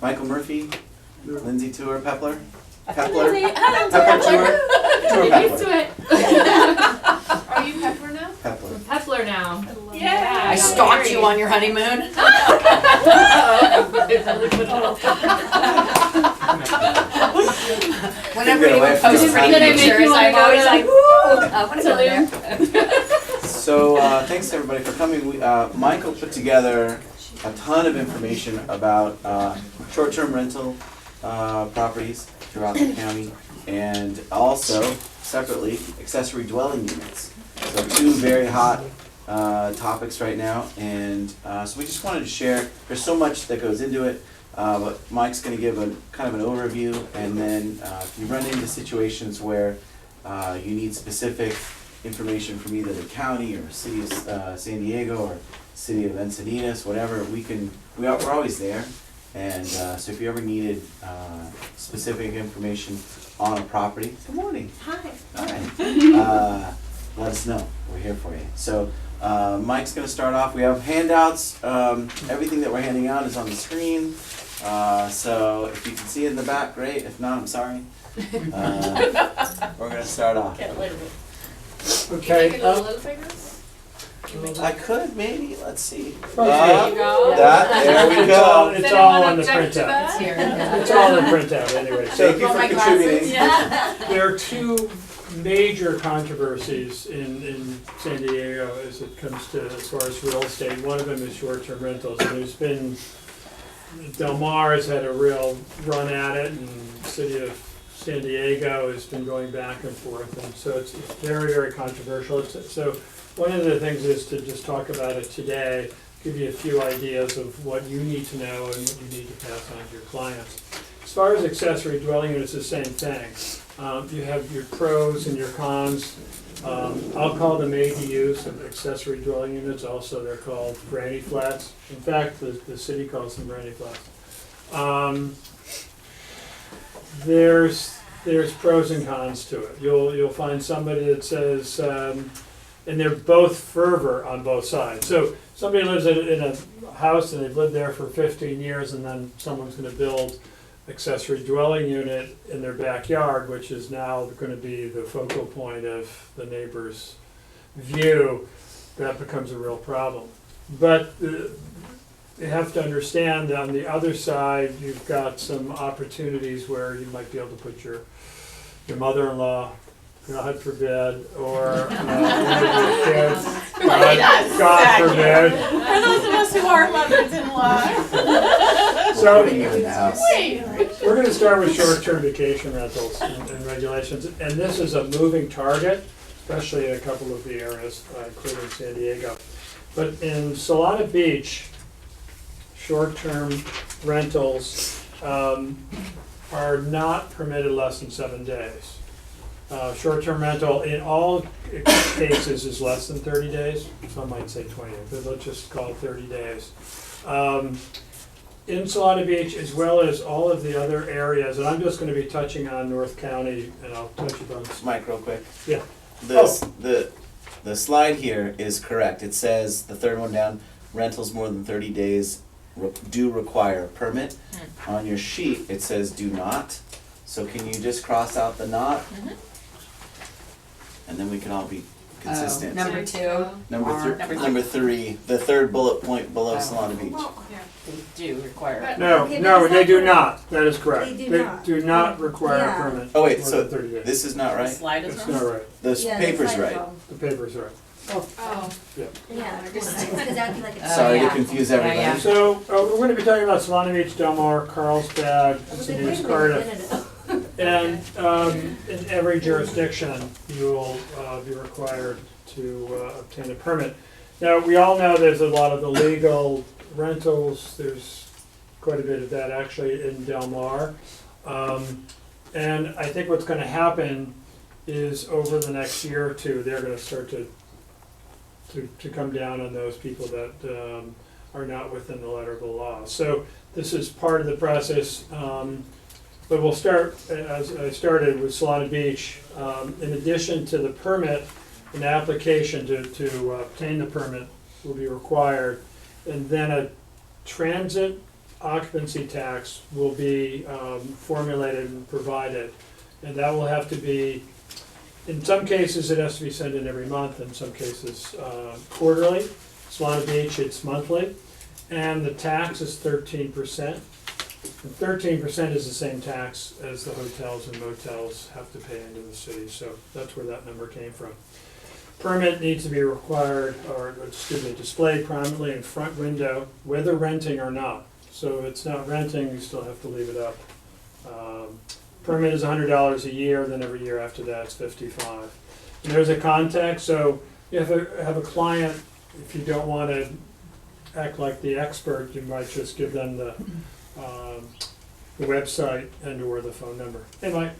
Michael Murphy, Lindsey, Tuer, Peppler. Peppler. Pepper, Tuer, Get used to Peppler. it. Are you Peppler now? Peppler. Peppler now. Yeah. I stalked you on your honeymoon. Whenever Get away anyone from posts us. pretty Did I make you pictures, wanna I'm go always to like, woo, I want to go Tulum? there. So thanks everybody for coming. Michael put together a ton of information about short-term rental properties throughout the county, and also separately accessory dwelling units. So two very hot topics right now, and so we just wanted to share. There's so much that goes into it, but Mike's going to give a kind of an overview, and then if you run into situations where you need specific information from either the county or city of San Diego or city of Encinitas, whatever, we're always there. And so if you ever needed specific information on a property, good morning. Hi. All right. Let us know. We're here for you. So Mike's going to start off. We have handouts. Everything that we're handing out is on the screen. So if you can see it in the back, great. If not, I'm sorry. We're going to start off. Get rid of it. Okay. Can you make it a little bigger? I could maybe. Let's see. There you go. There we It's all, go. it's Does all anyone on the object to printout. that? Here. It's all in the printout anyway. So Thank you for my contributing. glasses. there are two major controversies in San Diego as it comes to as far as real estate. One of them is short-term rentals, and there's been, Del Mar has had a real run at it, and the city of San Diego has been going back and forth, and so it's very, very controversial. So one of the things is to just talk about it today, give you a few ideas of what you need to know and what you need to pass on to your clients. As far as accessory dwelling units, it's the same thing. You have your pros and your cons. I'll call them ADUs, accessory dwelling units. Also, they're called granny flats. In fact, the city calls them granny flats. There's pros and cons to it. You'll find somebody that says, and they're both fervor on both sides. So somebody lives in a house and they've lived there for 15 years, and then someone's going to build accessory dwelling unit in their backyard, which is now going to be the focal point of the neighbor's view. That becomes a real problem. But you have to understand that on the other side, you've got some opportunities where you might be able to put your mother-in-law, God forbid, or one of your kids, God forbid. For those of us who are mothers-in-law. So You in the house. Wait. we're going to start with short-term vacation rentals and regulations, and this is a moving target, especially in a couple of the areas, including San Diego. But in Solana Beach, short-term rentals are not permitted less than 7 days. Short-term rental in all cases is less than 30 days. Some might say 20, but let's just call it 30 days. In Solana Beach, as well as all of the other areas, and I'm just going to be touching on North County, and I'll touch upon. Mike, real quick. Yeah. The slide here is correct. It says, the third one down, rentals more than 30 days do require a permit. On your sheet, it says do not. So can you just cross out the not? And then we can all be consistent. Number two, Number three, the third bullet point below Solana Beach. they do require. No, Okay, no, but they it's do not- not. That is correct. They do not. do not require Yeah. a permit. Oh wait, more so than 30 days. this is not The right? slide is It's wrong. not right. The Yeah, paper's that's right. wrong. The paper's right. Oh. Yeah, because that'd be like a. Sorry to yeah. confuse Yeah, everybody. yeah. So we're going to be talking about Solana Beach, Del Mar, Carlsbad, Encinitas, Cardiff. And in every jurisdiction, you will be required to obtain a permit. Now, we all know there's a lot of illegal rentals. There's quite a bit of that actually in Del Mar. And I think what's going to happen is over the next year or two, they're going to start to come down on those people that are not within the letter of the law. So this is part of the process. But we'll start, as I started with Solana Beach. In addition to the permit, an application to obtain the permit will be required, and then a transit occupancy tax will be formulated and provided. And that will have to be, in some cases, it has to be sent in every month, in some cases quarterly. Solana Beach, it's monthly. And the tax is 13%. And 13% is the same tax as the hotels and motels have to pay into the city, so that's where that number came from. Permit needs to be required, or excuse me, displayed prominently in front window, whether renting or not. So if it's not renting, you still have to leave it up. Permit is $100 a year, then every year after that it's $55. And there's a contact, so you have a client, if you don't want to act like the expert, you might just give them the website and or the phone number. Hey, Mike.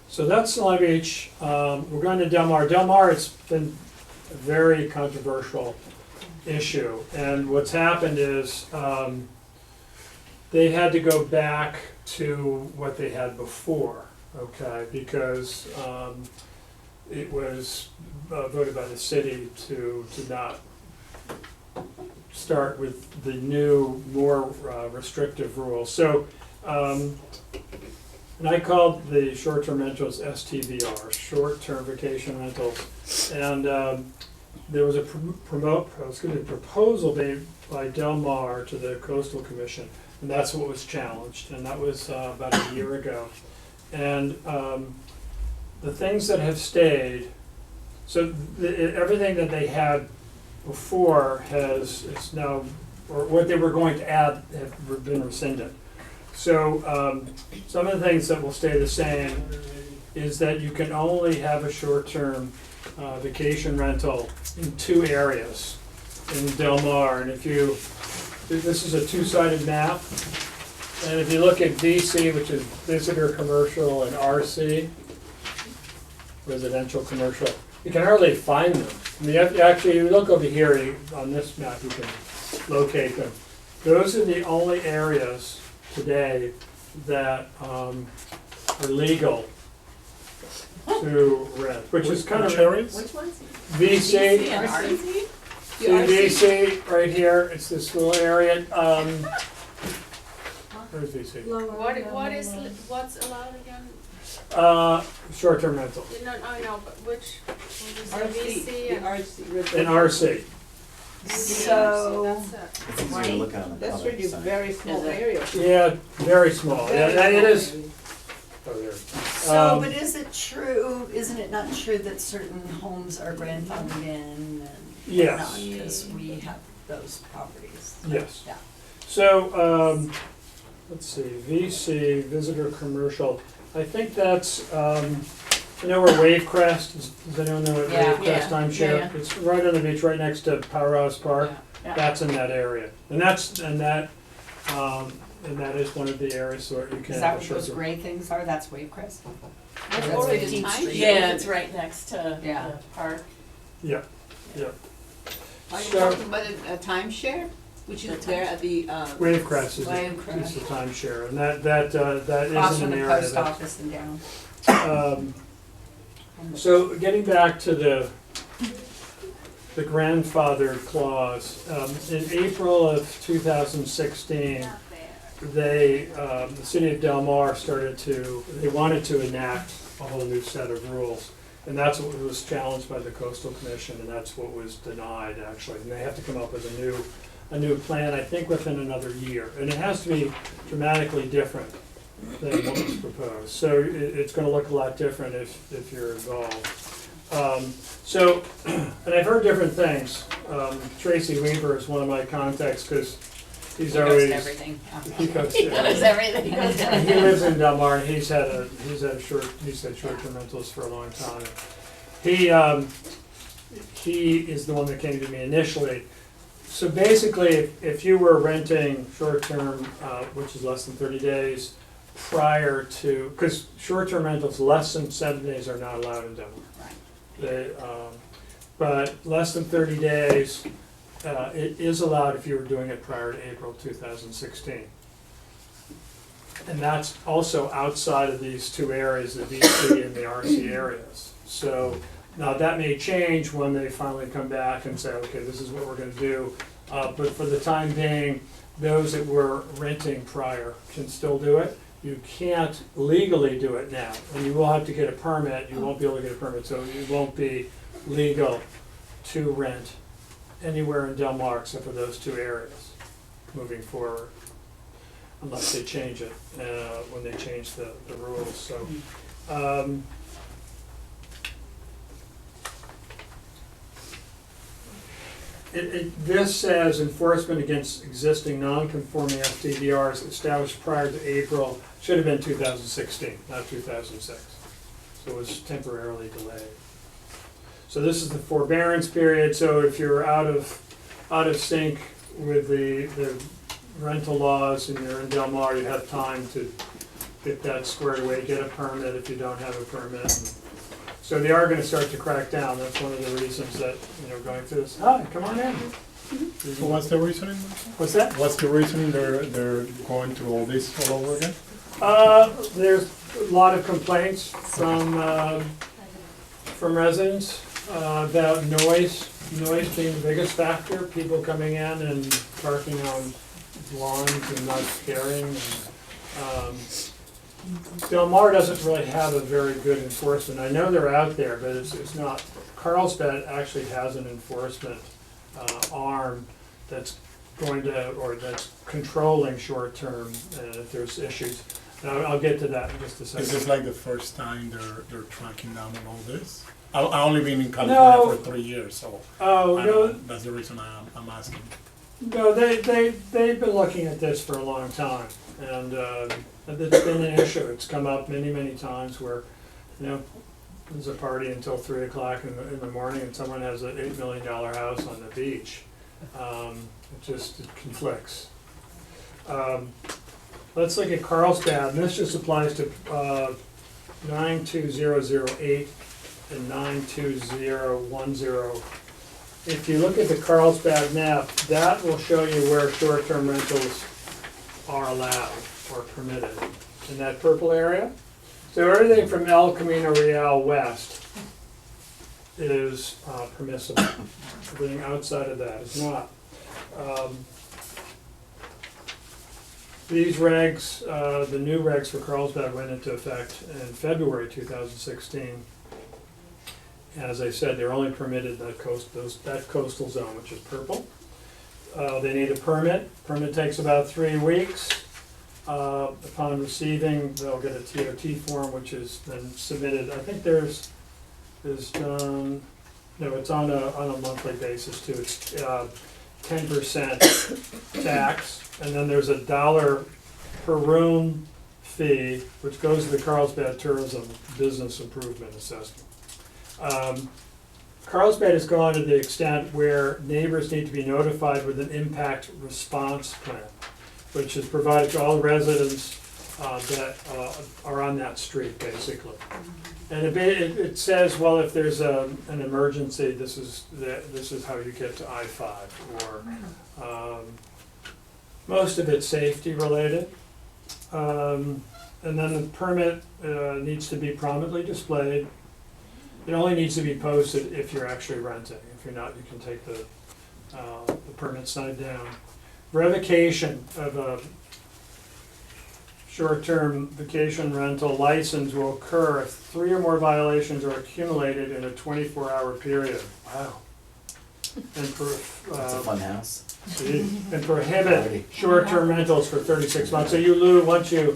So that's Solana Beach. We're going to Del Mar. Del Mar, it's been a very controversial issue. And what's happened is they had to go back to what they had before, okay? Because it was voted by the city to not start with the new, more restrictive rules. So, and I called the short-term rentals STVR, short-term vacation rentals. And there was a proposal made by Del Mar to the Coastal Commission, and that's what was challenged, and that was about a year ago. And the things that have stayed, so everything that they had before is now, or what they were going to add have been rescinded. So some of the things that will stay the same is that you can only have a short-term vacation rental in 2 areas in Del Mar. And if you, this is a 2-sided map, and if you look at VC, which is visitor commercial, and RC, residential commercial, you can hardly find them. I mean, you look over here on this map, you can locate them. Those are the only areas today that are legal to rent, which is kind of Which ones? VC. and RC? See VC right here. It's this little area. Where's VC? What's allowed again? Short-term rental No, I know, but which, when you say VC and RC. So, that's it. It's easier to look at on the That's other really side. very small area. Yeah, very small. Yeah, it is. Oh, there. so, but is it true, isn't it not true that certain homes are grandfathered in and Yes. whatnot, because we have those properties? Yes. Yeah. So, let's see, VC, visitor commercial. I think that's, you know where Wavecrest is? Does anyone know what Yeah. Wavecrest timeshare? Yeah. It's right on the beach, right next to Powerhouse Park. Yeah. That's in that area. And that is one of the areas where you can. Is that what those gray things are? That's Wavecrest? That's That's already 15th time Street. sheet. Yeah. It's right next to Yeah. the park. Yeah. Are you So- talking about a timeshare, which is there at the, Wavecrest is Wavecrest. the timeshare, and that Across is from an the area post that. office and down. So getting back to the grandfather clause, in April of 2016, the city of Del Mar they wanted to enact a whole new set of rules. And that's what was challenged by the Coastal Commission, and that's what was denied, actually. And they have to come up with a new plan, I think within another year. And it has to be dramatically different than what was proposed. So it's gonna look a lot different if you're involved. And I've heard different things. Tracy Weaver is one of my contacts, because he's He goes always. to everything. He goes to He knows everything. he lives in Del Mar, and he's had short-term rentals for a long time. He is the one that came to me initially. So basically, if you were renting short-term, which is less than 30 days, prior to, because short-term rentals less than 7 days are not allowed in Del Mar. They, but less than 30 days, it is allowed if you were doing it prior to April 2016. And that's also outside of these 2 areas, the VC and the RC areas. So now that may change when they finally come back and say, okay, this is what we're gonna do. But for the time being, those that were renting prior can still do it. You can't legally do it now, and you will have to get a permit, you won't be able to get a permit, so it won't be legal to rent anywhere in Del Mar except for those two areas moving forward, unless they change it, when they change the rules, so. This says enforcement against existing non-conforming STDRs established prior to April, should have been 2016, not 2006. So it was temporarily delayed. So this is the forbearance period, so if you're out of sync with the rental laws and you're in Del Mar, you have time to get that squared away, get a permit if you don't have a permit. So they are gonna start to crack down, that's one of the reasons that, going through this, hi, come on in. So what's the reasoning? What's that? What's the reasoning they're going through all this all over again? There's a lot of complaints from residents about noise being the biggest factor, people coming in and parking on lawns and not caring. Del Mar doesn't really have a very good enforcement. I know they're out there, but it's not. Carlsbad actually has an enforcement arm that's that's controlling short-term if there's issues. And I'll get to that in just a second. Is this like the first time they're tracking down on all this? I only been in California for 3 years, so that's the reason I'm asking. No, they've been looking at this for a long time, and it's been an issue. It's come up many times where, there's a party until 3 o'clock in the morning, and someone has an $8 million house on the beach. It conflicts. Let's look at Carlsbad, and this just applies to 92008 and 92010. If you look at the Carlsbad map, that will show you where short-term rentals are allowed or permitted in that purple area. So everything from El Camino Real west is permissible. Everything outside of that is not. These regs, the new regs for Carlsbad went into effect in February 2016. As I said, they're only permitted that coastal zone, which is purple. They need a permit. Permit takes about 3 weeks. Upon receiving, they'll get a TOT form, which is then submitted. I think it's on a monthly basis too. It's 10% tax, and then there's $1 per room fee, which goes to the Carlsbad Tourism Business Improvement Assessment. Carlsbad has gone to the extent where neighbors need to be notified with an impact response plan, which is provided to all residents that are on that street, basically. And it says, well, if there's an emergency, this is how you get to I-5, or most of it's safety related. And then the permit needs to be prominently displayed. It only needs to be posted if you're actually renting. If you're not, you can take the permit side down. Revocation of a short-term vacation rental license will occur if 3 or more violations are accumulated in a 24-hour period. Wow. And That's a fun house. and prohibit short-term rentals for 36 months. So you lose, once you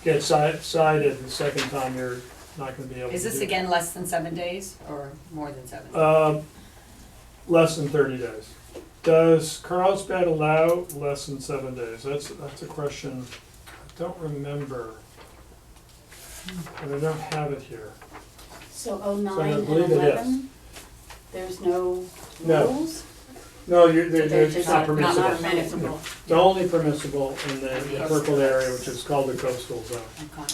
get cited the second time, you're not going to be able to Is this do again less than 7 days or more than 7 days? less than 30 days. Does Carlsbad allow less than 7 days? That's a question I don't remember, and I don't have it here. So So 09 I and believe it is. 11, there's no No. rules? No, They're it's just not not permissible. permissible. It's only permissible in the purple area, which is called the coastal zone. Okay.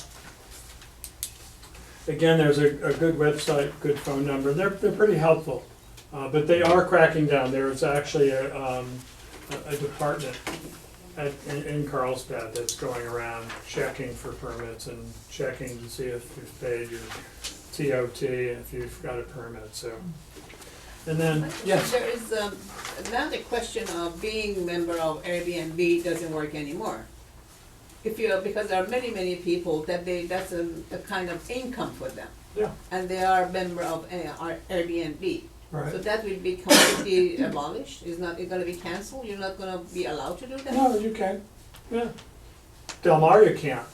Again, there's a good website, good phone number. They're pretty helpful, but they are cracking down. There's actually a department in Carlsbad that's going around checking for permits and checking to see if you've paid your TOT, if you've got a permit. So, And then, yes, There is, now the question of being member of Airbnb doesn't work anymore. If you, because there are many, many people that that's a kind of income for them. Yeah. And they are member of Airbnb. So right. that will be completely abolished, it's gonna be canceled, you're not gonna be allowed to do that? No, you can, yeah. Del Mar, you can't.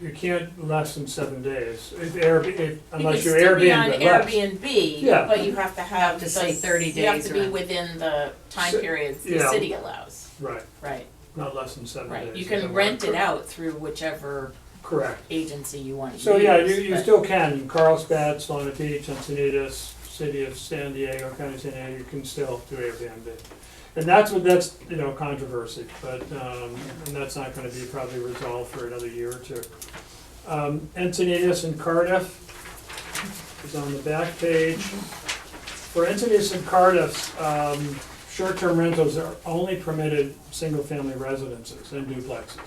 You can't less than 7 days, unless you're Airbnb, but less. You can still be Yeah. on Airbnb, but you have to have to say 30 You have days to be or- within the time So- periods the yeah. city allows, Right, right, not less than 7 days. right. You can rent it out through whichever Correct. agency you want to use. So, yeah, you but- still can, Carlsbad, Solana Beach, Encinitas, City of San Diego, County of San Diego, you can still do Airbnb. And that's controversy, but, and that's not gonna be probably resolved for another year or two. Encinitas and Cardiff is on the back page. For Encinitas and Cardiff, short-term rentals are only permitted single-family residences and duplexes.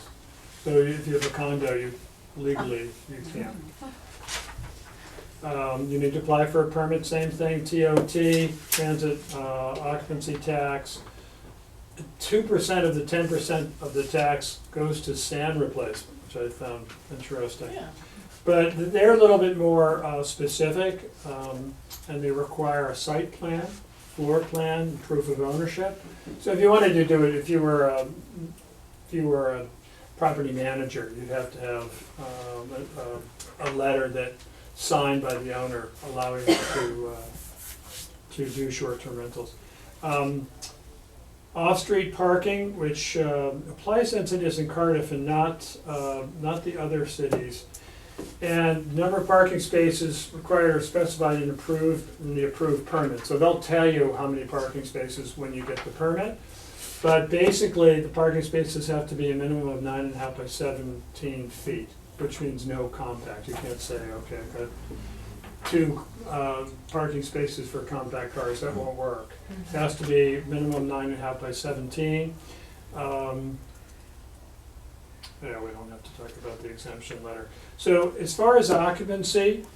So if you have a condo, you can't. You need to apply for a permit, same thing, TOT, transit occupancy tax. 2% of the 10% of the tax goes to sand replacement, which I found interesting. Yeah. But they're a little bit more specific, and they require a site plan, floor plan, proof of ownership. So if you wanted to do it, if you were a property manager, you'd have to have a letter that signed by the owner allowing you to do short-term rentals. Off-street parking, which applies to Encinitas and Cardiff and not the other cities. And number of parking spaces required are specified in the approved permit. So they'll tell you how many parking spaces when you get the permit. But basically, the parking spaces have to be a minimum of 9.5 by 17 feet, which means no compact. You can't say, okay, I've got 2 parking spaces for compact cars, that won't work. It has to be minimum 9.5 by 17. Yeah, we don't have to talk about the exemption letter. So as far as occupancy,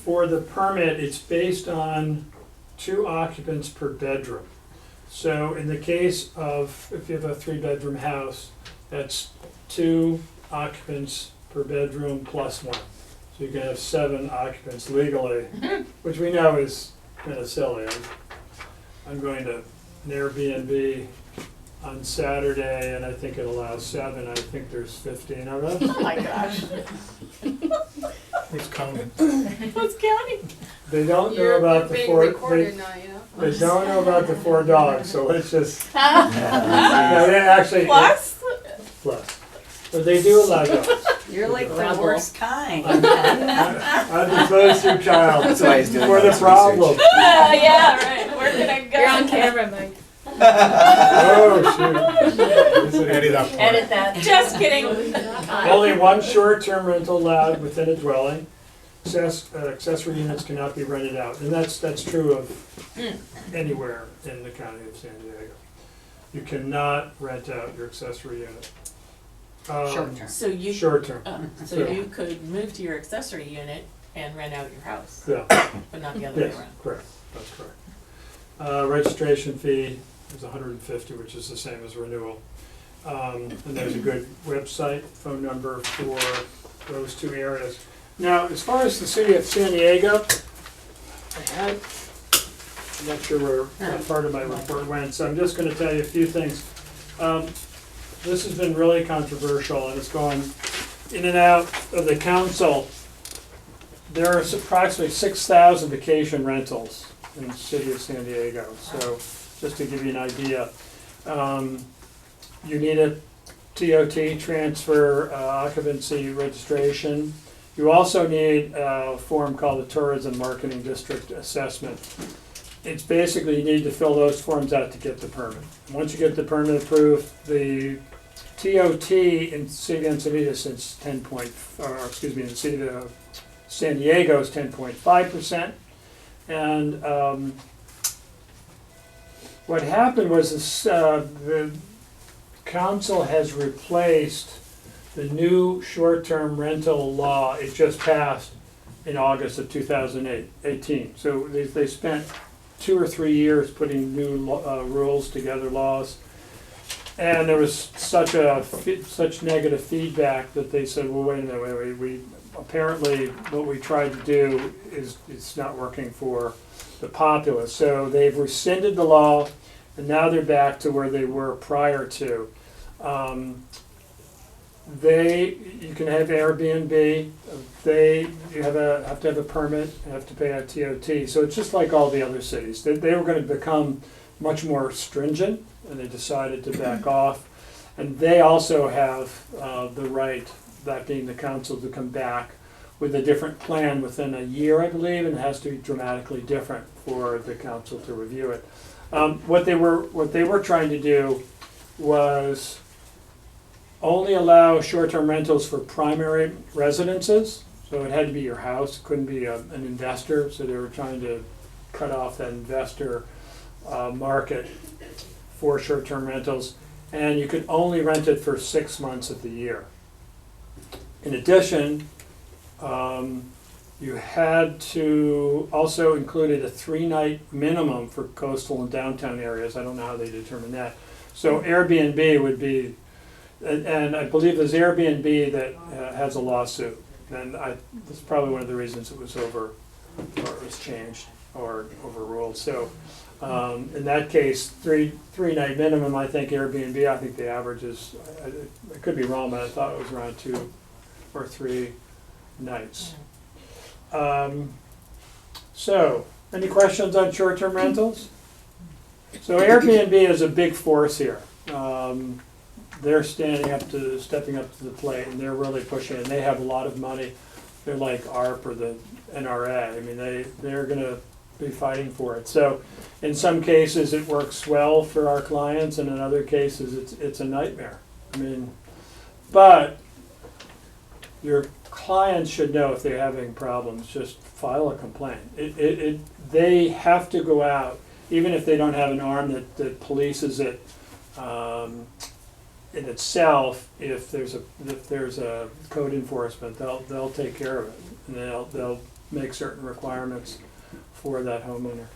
for the permit, it's based on 2 occupants per bedroom. So in the case of, if you have a 3-bedroom house, that's 2 occupants per bedroom plus 1. So you can have 7 occupants legally, which we know is kind of silly. I'm going to an Airbnb on Saturday, and I think it allows 7. I think there's 15 of us. Oh my gosh, Who's counting? who's counting? They don't know about the 4. You're being recorded now, you know? They don't know about the 4 dogs, so let's just. No, Yeah. they actually Plus? plus, but they do allow dogs. You're like the Rebel. worst kind. I'm the poster child That's why he's doing for all the this problem. research. Yeah, right, where can I go? You're on camera, Mike. Oh shoot! Edit that part. Edit that, just kidding. Only 1 short-term rental allowed within a dwelling. Accessory units cannot be rented out, and that's true of anywhere in the county of San Diego. You cannot rent out your accessory unit. Short term. So you, Short-term, so you could move to your accessory unit and rent out your house, yeah, but not the other way yes, around. correct, that's correct. Registration fee is $150, which is the same as renewal. And there's a good website, phone number for those 2 areas. Now, as far as the city of San Diego, I'm not sure where part of my report went, so I'm just gonna tell you a few things. This has been really controversial, and it's gone in and out of the council. There are approximately 6,000 vacation rentals in the city of San Diego, so just to give you an idea. You need a TOT, transfer occupancy registration. You also need a form called the Tourism Marketing District Assessment. It's basically, you need to fill those forms out to get the permit. Once you get the permit approved, the TOT in City of Encinitas is in the City of San Diego is 10.5%. And what happened was this, the council has replaced the new short-term rental law, it just passed, in August of 2018. So they spent 2 or 3 years putting new rules together, laws. And there was such negative feedback that they said, well, wait a minute, we apparently what we tried to do is it's not working for the populace. So they've rescinded the law, and now they're back to where they were prior to. You can have Airbnb. You have to have a permit. You have to pay a TOT. So it's just like all the other cities. They were going to become much more stringent, and they decided to back off. And they also have the right, that being the council, to come back with a different plan within a year, I believe, and it has to be dramatically different for the council to review it. What they were trying to do was only allow short-term rentals for primary residences. So it had to be your house, it couldn't be an investor. So they were trying to cut off that investor market for short-term rentals. And you could only rent it for 6 months of the year. In addition, you had to also included a 3-night minimum for coastal and downtown areas. I don't know how they determined that. So Airbnb would be, and I believe there's Airbnb that has a lawsuit. And that's probably one of the reasons it was changed or overruled. So in that case, three-night minimum, I think Airbnb, I think the average is, I could be wrong, but I thought it was around 2 or 3 nights. So, any questions on short-term rentals? So Airbnb is a big force here. They're stepping up to the plate, and they're really pushing it. And they have a lot of money. They're like ARP or the NRA. I mean, they're going to be fighting for it. So, in some cases, it works well for our clients, and in other cases, it's a nightmare. I mean, but your clients should know if they're having problems. Just file a complaint. They have to go out, even if they don't have an arm that polices it in itself. If there's a code enforcement, they'll take care of it, and they'll make certain requirements for that homeowner.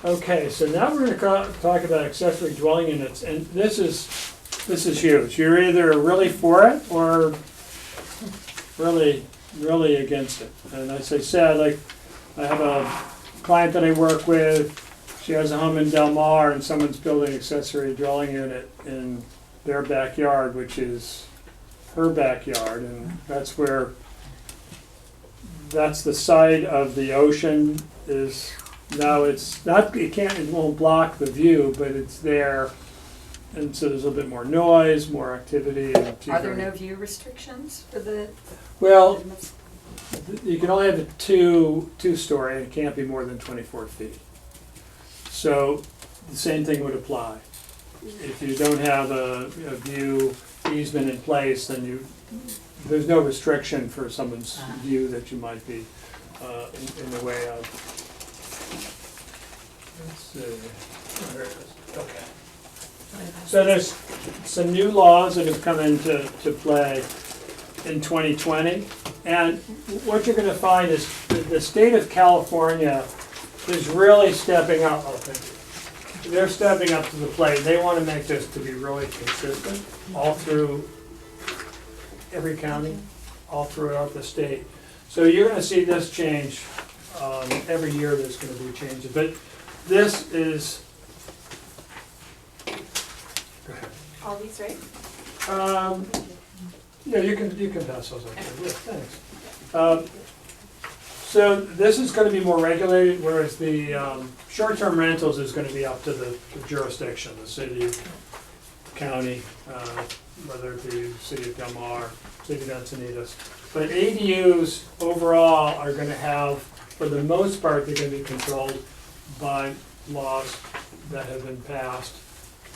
Okay, so now we're going to talk about accessory dwelling units, and this is huge. You're either really for it or really against it. And as I said, like, I have a client that I work with. She has a home in Del Mar, and someone's building an accessory dwelling unit in their backyard, which is her backyard, and that's the side of the ocean. Is now it's not, it won't block the view, but it's there, and so there's a little bit more noise, more activity. And Are there no view restrictions for the? Well, you can only have a two-story, and it can't be more than 24 feet. So the same thing would apply. If you don't have a view easement in place, then there's no restriction for someone's view that you might be in the way of. Let's see. There it is. Okay. So there's some new laws that have come into play in 2020, and what you're going to find is the state of California is really stepping up. They're stepping up to the plate. They want to make this to be really consistent all through every county, all throughout the state. So you're going to see this change every year. There's going to be changes, but this is. Go ahead. All these, right? Yeah, you can pass those up. Yeah, thanks. So this is going to be more regulated, whereas the short-term rentals is going to be up to the jurisdiction, the city, county, whether it be city of Del Mar, city of Encinitas. But ADUs overall are going to have, for the most part, they're going to be controlled by laws that have been passed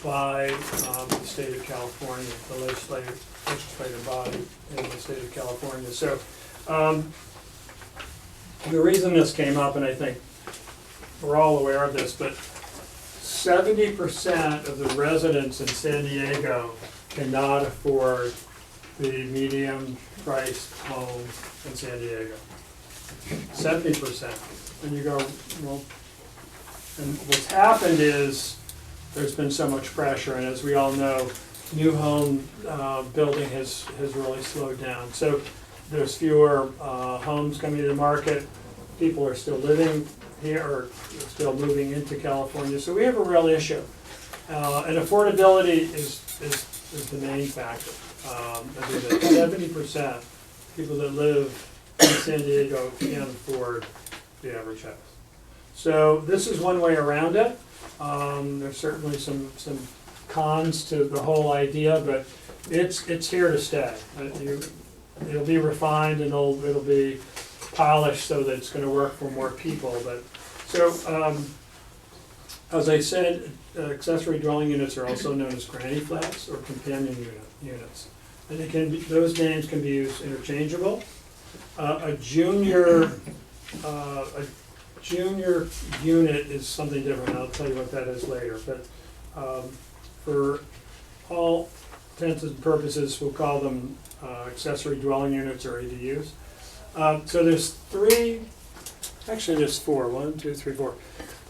by the state of California, the legislative body in the state of California. So the reason this came up, and I think we're all aware of this, but 70% of the residents in San Diego cannot afford the medium-priced home in San Diego. 70%. And you go, well, and what's happened is there's been so much pressure, and as we all know, new home building has really slowed down. So there's fewer homes coming to the market. People are still living here or still moving into California. So we have a real issue. And affordability is the main factor. 70% people that live in San Diego can't afford the average house. So this is one way around it. There's certainly some cons to the whole idea, but it's here to stay. It'll be refined and it'll be polished so that it's going to work for more people. But so as I said, accessory dwelling units are also known as granny flats or companion units, and they can be, those names can be used interchangeable. A junior unit is something different. I'll tell you what that is later. But for all intents and purposes, we'll call them accessory dwelling units or ADUs. So there's three, actually there's four. 1, 2, 3, 4.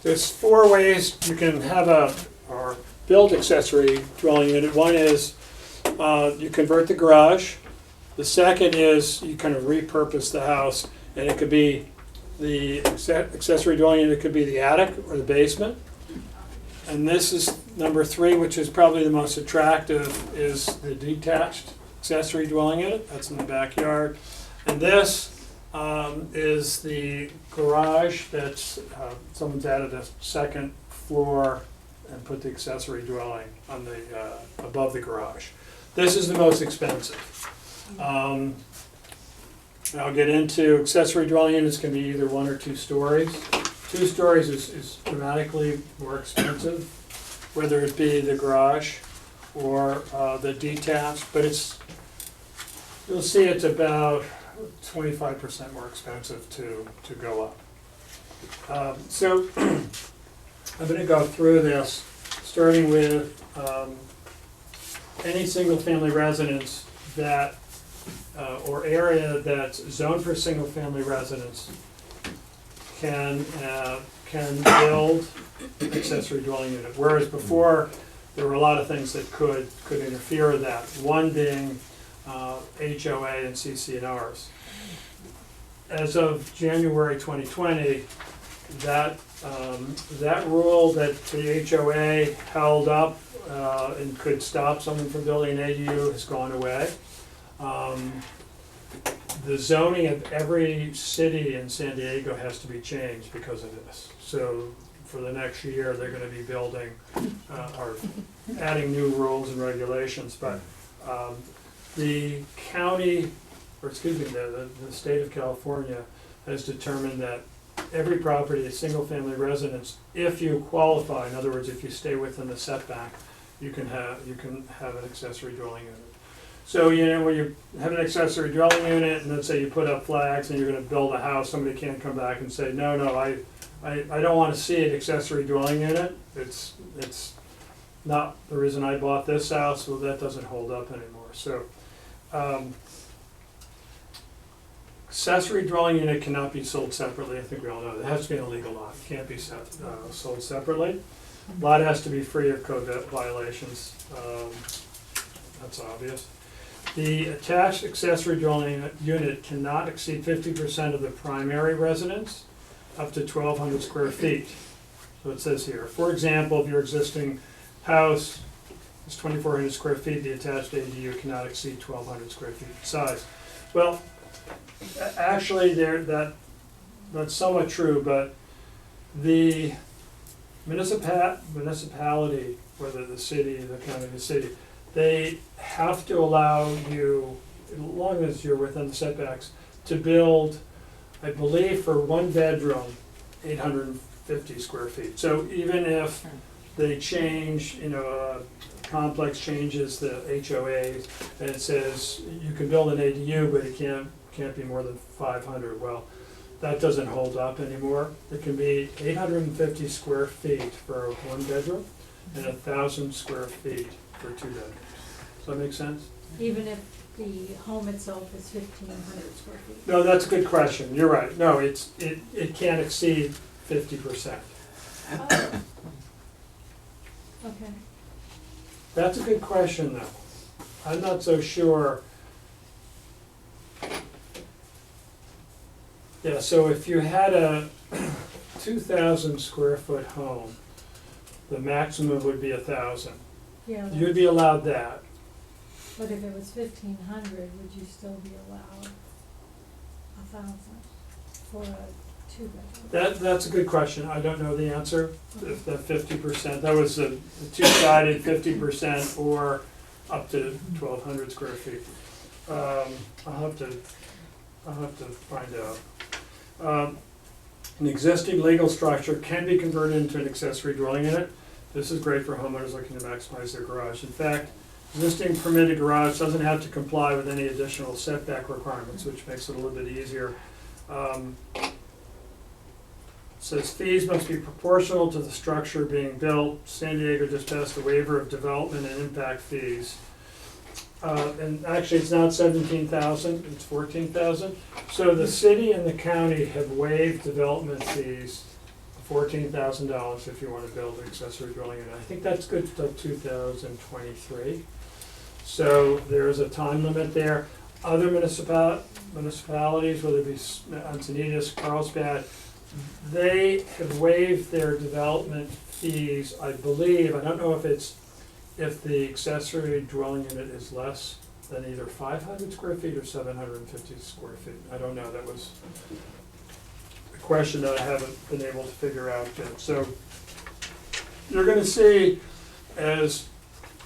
There's 4 ways you can have or build accessory dwelling unit. One is you convert the garage. The second is you kind of repurpose the house, and it could be the accessory dwelling unit could be the attic or the basement. And this is number 3, which is probably the most attractive, is the detached accessory dwelling unit. That's in the backyard. And this is the garage that's, someone's added a second floor and put the accessory dwelling on the, above the garage. This is the most expensive. I'll get into accessory dwelling units can be either 1 or 2 stories. 2 stories is dramatically more expensive, whether it be the garage or the detached, but you'll see it's about 25% more expensive to go up. So I'm going to go through this, starting with any single-family residence that or area that's zoned for single-family residence can build accessory dwelling unit. Whereas before, there were a lot of things that could interfere with that. One being HOA and CC&Rs. As of January 2020, that rule that the HOA held up and could stop someone from building an ADU has gone away. The zoning of every city in San Diego has to be changed because of this. So for the next year, they're going to be building or adding new rules and regulations. But the county, or excuse me, the state of California has determined that every property is single-family residence. If you qualify, in other words, if you stay within the setback, you can have an accessory dwelling unit. So, you know, when you have an accessory dwelling unit, and let's say you put up flags and you're going to build a house, somebody can't come back and say, no, I don't want to see an accessory dwelling unit. It's not the reason I bought this house. Well, that doesn't hold up anymore. So, accessory dwelling unit cannot be sold separately. I think we all know that. It has to be an illegal lot. It can't be sold separately. Lot has to be free of code violations. That's obvious. The attached accessory dwelling unit cannot exceed 50% of the primary residence, up to 1,200 square feet. So it says here, for example, if your existing house is 2,400 square feet, the attached ADU cannot exceed 1,200 square feet size. Well, actually, that's somewhat true, but the municipality, whether the city, the county, the city, they have to allow you, as long as you're within the setbacks, to build, I believe, for 1 bedroom, 850 square feet. So even if they change, you know, complex changes the HOA, and it says you can build an ADU, but it can't be more than 500. Well, that doesn't hold up anymore. It can be 850 square feet for 1 bedroom and 1,000 square feet for 2 bedrooms. Does that make sense? Even if the home itself is 1,500 square feet? No, that's a good question, you're right, no, it can't exceed 50%. Oh. Okay. That's a good question though, I'm not so sure. Yeah, so if you had a 2,000 square foot home, the maximum would be 1,000. Yeah, You'd be allowed that. but if it was 1,500, would you still be allowed 1,000 for a two-bedroom? That's a good question, I don't know the answer, if that 50%, that was a two-sided 50% or up to 1,200 square feet. I'll have to find out. An existing legal structure can be converted into an accessory dwelling unit. This is great for homeowners looking to maximize their garage. In fact, existing permitted garage doesn't have to comply with any additional setback requirements, which makes it a little bit easier. Says fees must be proportional to the structure being built. San Diego just passed a waiver of development and impact fees. And actually, it's not 17,000, it's 14,000. So the city and the county have waived development fees, $14,000 if you want to build an accessory dwelling unit. I think that's good till 2023. So there's a time limit there. Other municipalities, whether it be Encinitas, Carlsbad, they have waived their development fees, I believe. I don't know if the accessory dwelling unit is less than either 500 square feet or 750 square feet. I don't know, that was a question that I haven't been able to figure out yet. So you're gonna see, as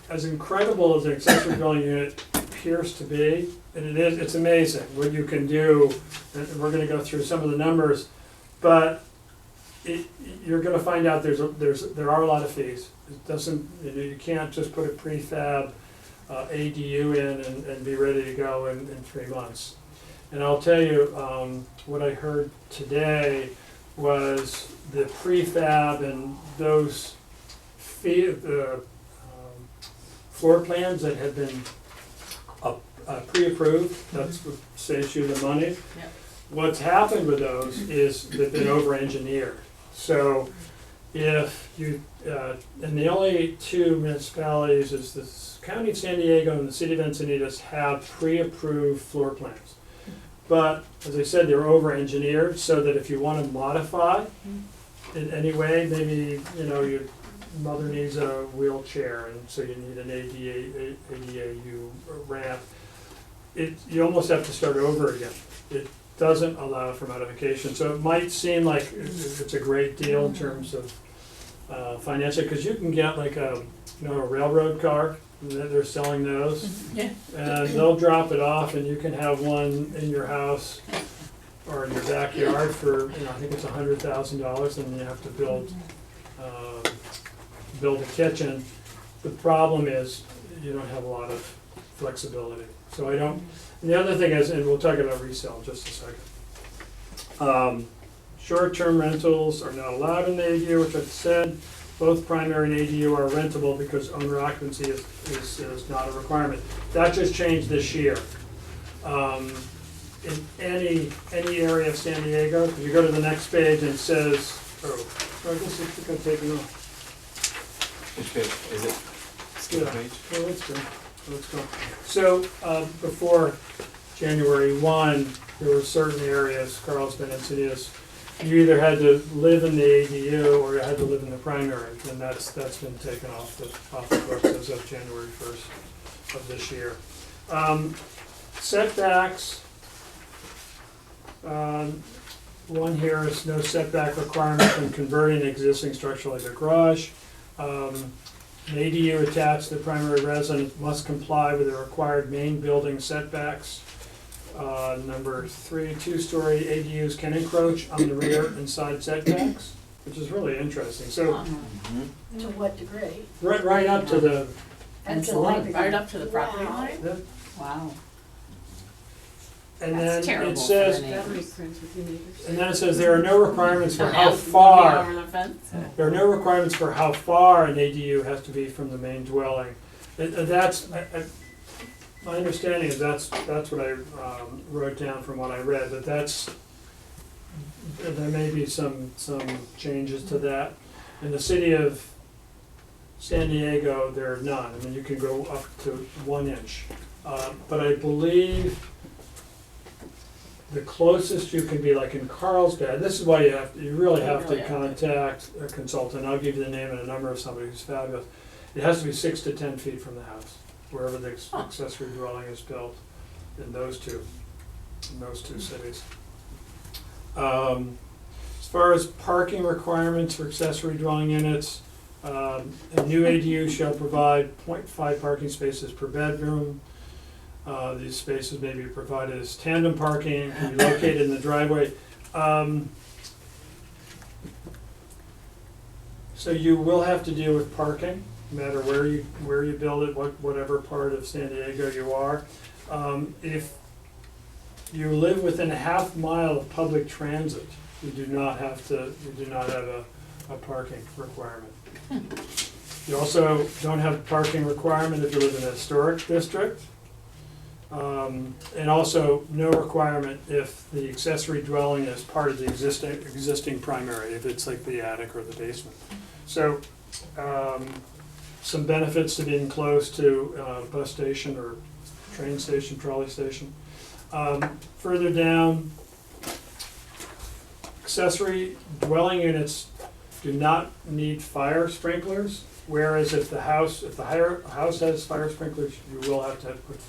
incredible as the accessory dwelling unit appears to be, and it is, it's amazing what you can do, and we're gonna go through some of the numbers, but you're gonna find out there are a lot of fees. It doesn't, you can't just put a prefab ADU in and be ready to go in 3 months. And I'll tell you, what I heard today was the prefab and those floor plans that had been pre-approved, that's what saves you the money. Yep. What's happened with those is they've been over-engineered. So if you, and the only two municipalities is the County of San Diego and the City of Encinitas have pre-approved floor plans. But as I said, they're over-engineered so that if you want to modify in any way, maybe, your mother needs a wheelchair and so you need an ADAU ramp, you almost have to start over again. It doesn't allow for modification. So it might seem like it's a great deal in terms of financially, because you can get like a railroad car, and they're selling those, Yeah. and they'll drop it off, and you can have one in your house or in your backyard for I think it's $100,000, and you have to build a kitchen. The problem is you don't have a lot of flexibility. So I don't. And the other thing is, and we'll talk about resale in just a second. Short-term rentals are not allowed in the ADU, which I've said. Both primary and ADU are rentable because owner occupancy is not a requirement. That just changed this year. In any area of San Diego, if you go to the next page and it says, I guess it's going to take it off. Which page, is it? Skip Yeah. page? Well, let's go. So, before January 1, there were certain areas, Carlsbad, Encinitas, you either had to live in the ADU or you had to live in the primary, and that's been taken off the books as of January 1st of this year. Setbacks, one here is no setback requirement when converting an existing structure like a garage. An ADU attached to the primary residence must comply with the required main building setbacks. Number 3, 2-story ADUs can encroach on the rear and side setbacks, which is really interesting. So, To what degree? right up to the, That's a a lot. lot. Right up to the property Wow. line? Wow. and That's then terrible it for says, a neighbor. and then it says there are no requirements for Don't how ask far. moving over the fence. There are no requirements for how far an ADU has to be from the main dwelling. My understanding is that's what I wrote down from what I read, but there may be some changes to that. In the city of San Diego, there are none. I mean, you can go up to 1 inch. But I believe the closest you can be, like in Carlsbad, this is why you really have to contact a consultant. I'll give you the name and a number of somebody who's fabulous. It has to be 6 to 10 feet from the house, wherever the accessory dwelling is built in those two cities. As far as parking requirements for accessory dwelling units, a new ADU shall provide 0.5 parking spaces per bedroom. These spaces may be provided as tandem parking, can be located in the driveway. So you will have to deal with parking, no matter where you build it, whatever part of San Diego you are. If you live within a half mile of public transit, you do not have a parking requirement. You also don't have a parking requirement if you live in a historic district. And also no requirement if the accessory dwelling is part of the existing primary, if it's like the attic or the basement. So some benefits to being close to a bus station or train station, trolley station. Further down, accessory dwelling units do not need fire sprinklers, whereas if the house has fire sprinklers, you will have to put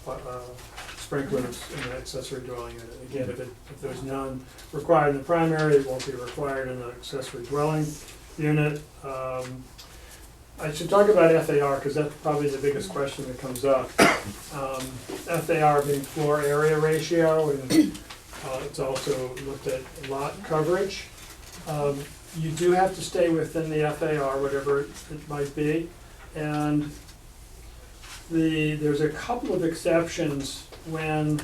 sprinklers in the accessory dwelling unit. Again, if there's none required in the primary, it won't be required in the accessory dwelling unit. I should talk about FAR because that's probably the biggest question that comes up. FAR being floor area ratio, and it's also looked at lot coverage. You do have to stay within the FAR, whatever it might be, and there's a couple of exceptions when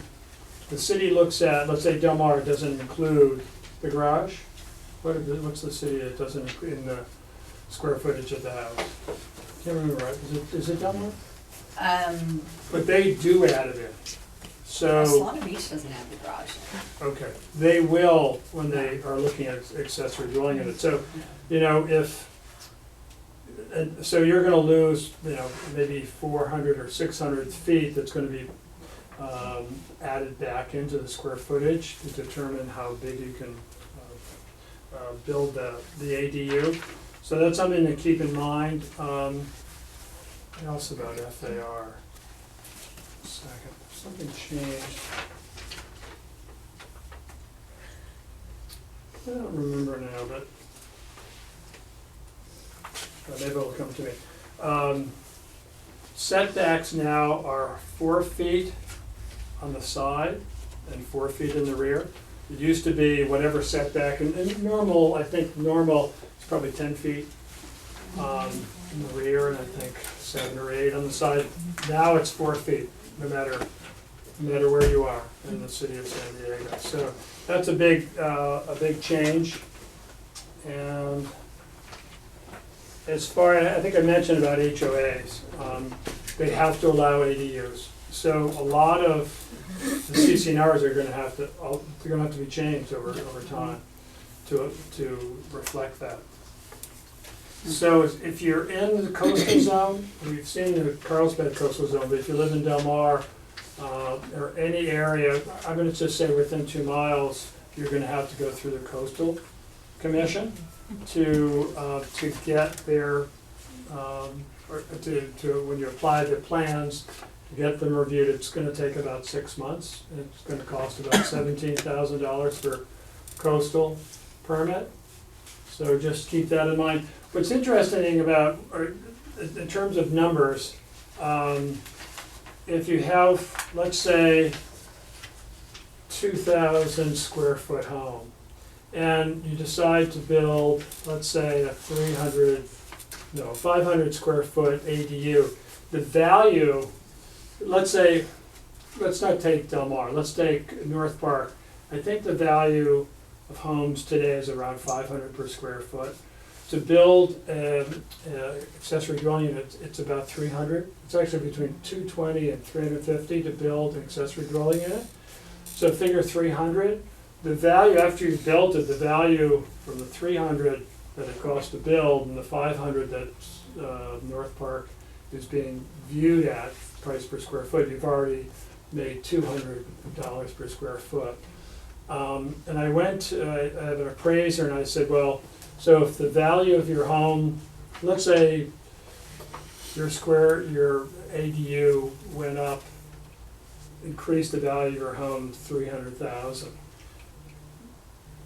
the city looks at, let's say Del Mar doesn't include the garage. What's the city that doesn't include in the square footage of the house? Can't remember, right? Is it Del Mar? But they do add it in. So Solana Beach doesn't have the garage. okay, they will when they are looking at accessory dwelling units. So, so you're going to lose, maybe 400 or 600 feet that's going to be added back into the square footage to determine how big you can build the ADU. So that's something to keep in mind. What else about FAR? Second, something changed. I don't remember now, but maybe it'll come to me. Setbacks now are 4 feet on the side and 4 feet in the rear. It used to be whatever setback, and normal, I think normal is probably 10 feet in the rear, and I think 7 or 8 on the side. Now it's 4 feet, no matter where you are in the city of San Diego. So that's a big change. And as far, I think I mentioned about HOAs, they have to allow ADUs. So a lot of the CCNRs are going to have to be changed over time to reflect that. So if you're in the coastal zone, we've seen the Carlsbad coastal zone, but if you live in Del Mar or any area, I'm going to just say within 2 miles, you're going to have to go through the coastal commission to get their or to when you apply the plans, to get them reviewed. It's going to take about 6 months. It's going to cost about $17,000 for coastal permit. So just keep that in mind. What's interesting about, or in terms of numbers, if you have, let's say, 2,000 square foot home, and you decide to build, let's say, a 500 square foot ADU, the value, let's not take Del Mar, let's take North Park. I think the value of homes today is around 500 per square foot. to build an accessory dwelling unit, it's about 300. It's actually between 220 and 350 to build an accessory dwelling unit. So figure 300. The value after you've built it, the value from the 300 that it costs to build and the 500 that North Park is being viewed at, price per square foot, you've already made $200 per square foot. And I went, I have an appraiser, and I said, well, so if the value of your home, let's say your ADU went up, increased the value of your home 300,000.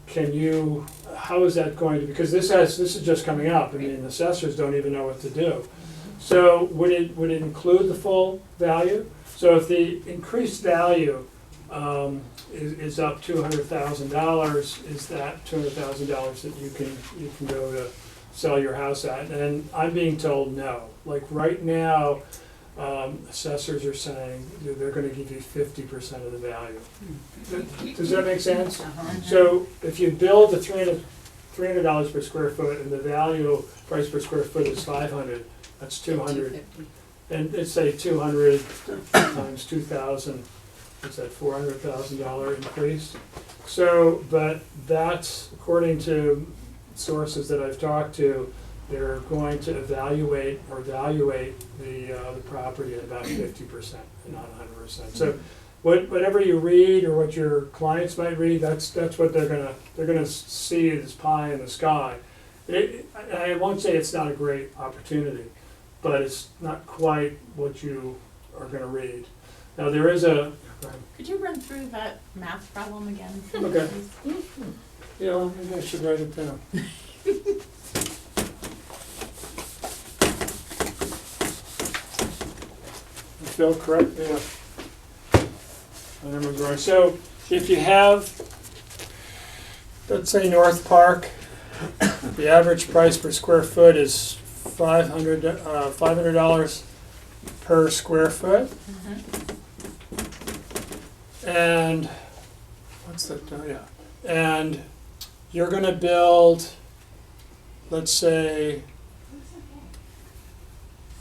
Can you, how is that going to, because this is just coming up, I mean, assessors don't even know what to do. So would it include the full value? So if the increased value is up $200,000, is that $200,000 that you can go to sell your house at? And I'm being told no. Like right now, assessors are saying they're going to give you 50% of the value. Does that make sense? So if you build the $300 per square foot and the value price per square foot is 500, that's 200. And let's say 200 times 2,000, what's that, $400,000 increase? So, but that's, according to sources that I've talked to, they're going to evaluate the property at about 50%, not 100%. So, whatever you read or what your clients might read, that's what they're gonna see as pie in the sky. I won't say it's not a great opportunity, but it's not quite what you are gonna read. Now there is a. Could you run through that math problem again? Okay. please? Yeah, maybe I should write it down. Phil, correct me if I remember right. So if you have, let's say North Park, the average price per square foot is $500 per square foot. And what's that? Yeah. And you're going to build, let's say,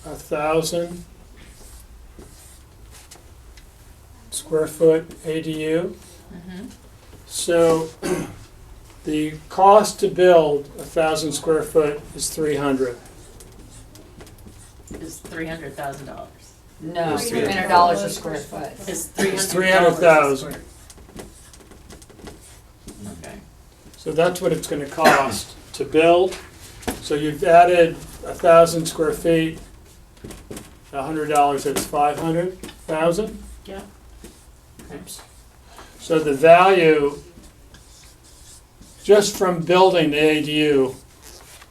1,000 square foot ADU. So the cost to build 1,000 square foot is $300. Is $300,000. No, It's $300 a square foot. Is It's $300,000. $300,000. Okay. So that's what it's going to cost to build. So you've added 1,000 square feet, $100, that's 500,000. Yeah. Oops. So the value, just from building the ADU,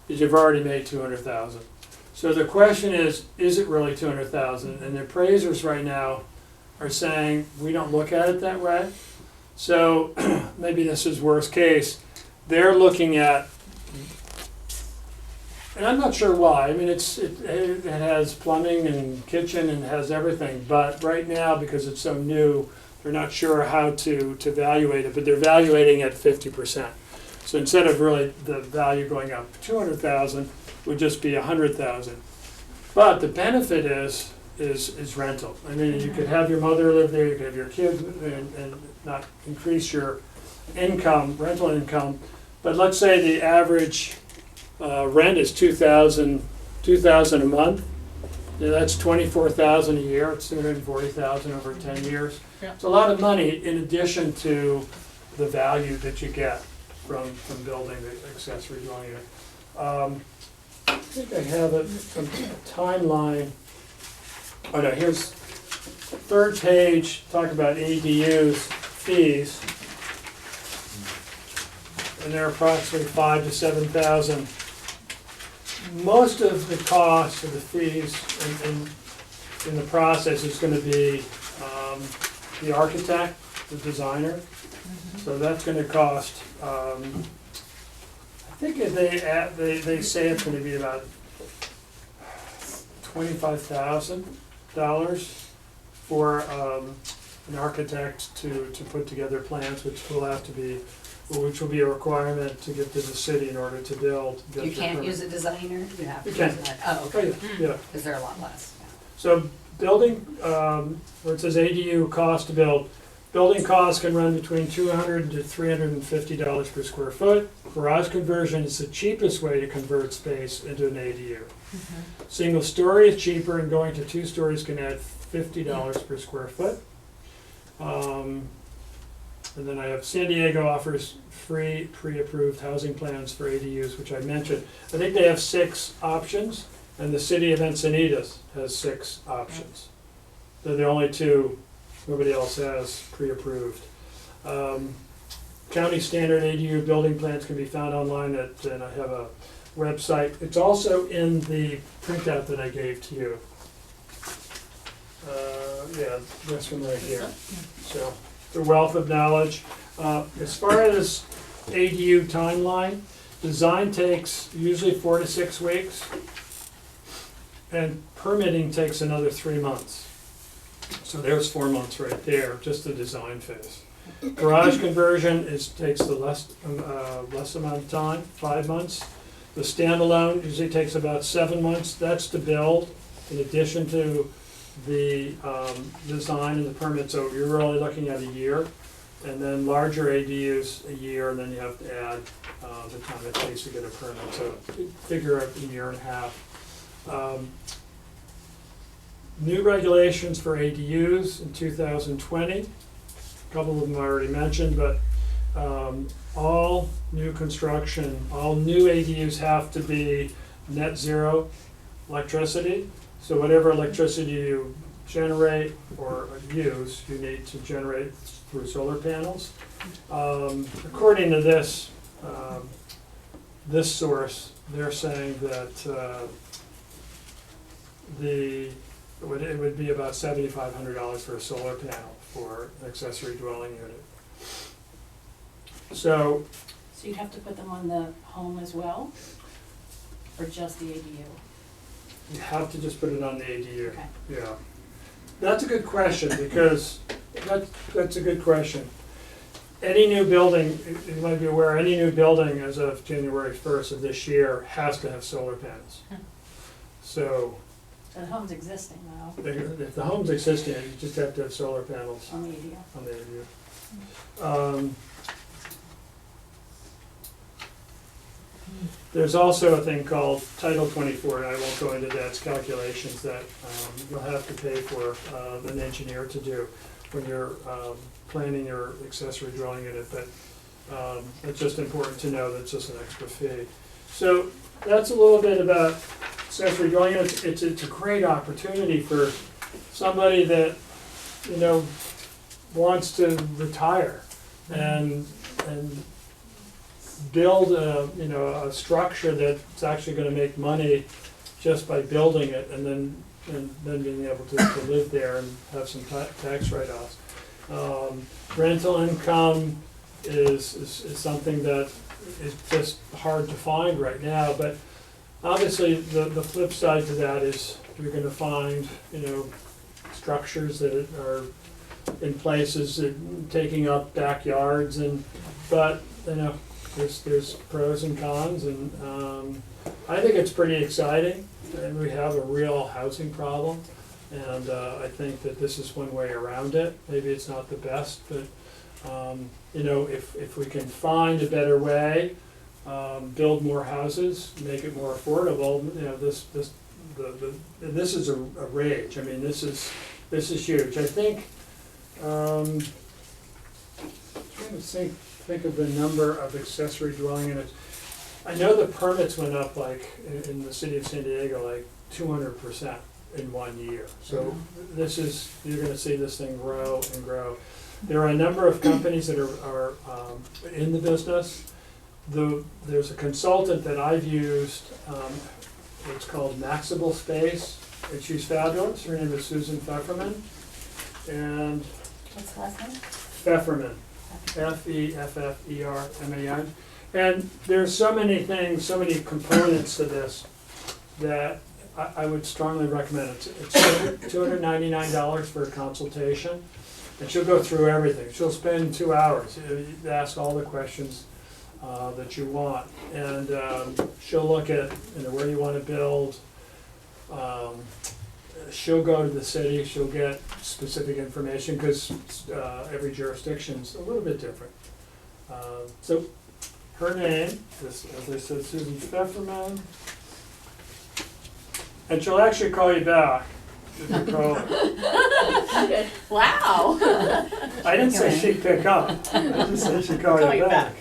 is you've already made 200,000. So the question is it really 200,000? And the appraisers right now are saying we don't look at it that way. So maybe this is worst case. They're looking at, and I'm not sure why. I mean, it has plumbing and kitchen and has everything. But right now, because it's so new, they're not sure how to evaluate it. But they're evaluating at 50%. So instead of really the value going up 200,000, would just be 100,000. But the benefit is rental. I mean, you could have your mother live there, you could have your kids, and not increase your income, rental income. But let's say the average rent is $2,000 a month. Yeah, that's $24,000 a year. It's $240,000 over 10 years. Yeah. It's a lot of money in addition to the value that you get from building the accessory dwelling unit. I think I have a timeline. Oh no, here's third page, talk about ADUs, fees. And they're approximately 5,000 to 7,000. Most of the cost of the fees in the process is going to be the architect, the designer. So that's going to cost, I think they say it's going to be about $25,000 for an architect to put together plans, which will have to be which will be a requirement to get to the city in order to build. get You the can't permit. use a designer, you have to You use can. that, oh, Oh, okay, yeah, yeah. because they're a lot less. So building, where it says ADU cost to build, building costs can run between $200 to $350 per square foot. Garage conversion is the cheapest way to convert space into an ADU. Single story is cheaper, and going to 2 stories can add $50 per square foot. And then I have San Diego offers free pre-approved housing plans for ADUs, which I mentioned. I think they have 6 options, and the city of Encinitas has 6 options. They're the only 2, nobody else has pre-approved. County standard ADU building plans can be found online and I have a website. It's also in the printout that I gave to you. Yeah, this one right here. So, the wealth of knowledge. As far as ADU timeline, design takes usually 4 to 6 weeks, and permitting takes another 3 months. So there's 4 months right there, just the design phase. Garage conversion takes the less amount of time, 5 months. The standalone usually takes about 7 months. That's to build, in addition to the design and the permit. So you're really looking at a year. And then larger ADUs, a year, and then you have to add the time it takes to get a permit. So figure a year and a half. New regulations for ADUs in 2020. A couple of them I already mentioned, but all new construction, all new ADUs have to be net zero electricity. So whatever electricity you generate or use, you need to generate through solar panels. According to this source, they're saying that it would be about $7,500 for a solar panel for an accessory dwelling unit. So So you'd have to put them on the home as well? Or just the ADU? you have to just put it on the ADU. Okay. Yeah. That's a good question, because that's a good question. Any new building, you might be aware, any new building as of January 1st of this year has to have solar panels. So So the home's existing now if the home's existing, you just have to have solar panels on the ADU. on the ADU. There's also a thing called Title 24, and I won't go into that. It's calculations that you'll have to pay for an engineer to do when you're planning your accessory dwelling unit, but it's just important to know that's just an extra fee. So that's a little bit about accessory dwelling units. It's a great opportunity for somebody that, you know, wants to retire and build a structure that's actually gonna make money just by building it, and then being able to live there and have some tax write-offs. Rental income is something that is just hard to find right now, but obviously the flip side to that is you're gonna find, you know, structures that are in places that taking up backyards, but you know, there's pros and cons, and I think it's pretty exciting, and we have a real housing problem, and I think that this is one way around it. Maybe it's not the best, but you know, if we can find a better way, build more houses, make it more affordable, you know, this is a rage. I mean, this is huge. I think trying to think of the number of accessory dwelling units. I know the permits went up like in the city of San Diego like 200% in 1 year. So you're gonna see this thing grow and grow. There are a number of companies that are in the business. There's a consultant that I've used, it's called Maxable Space, and she's fabulous. Her name is Susan Pfefferman. And What's the last name? Pfefferman. F-E-F-F-E-R-M-A-N. And there's so many things, so many components to this that I would strongly recommend it. It's $299 for a consultation. And she'll go through everything. She'll spend 2 hours, ask all the questions that you want. And she'll look at, where you want to build. She'll go to the city, she'll get specific information, because every jurisdiction's a little bit different. So her name is, as I said, Susan Pfefferman. And she'll actually call you back if you call her. Wow. I didn't say she'd pick up, I just said she'd call you back.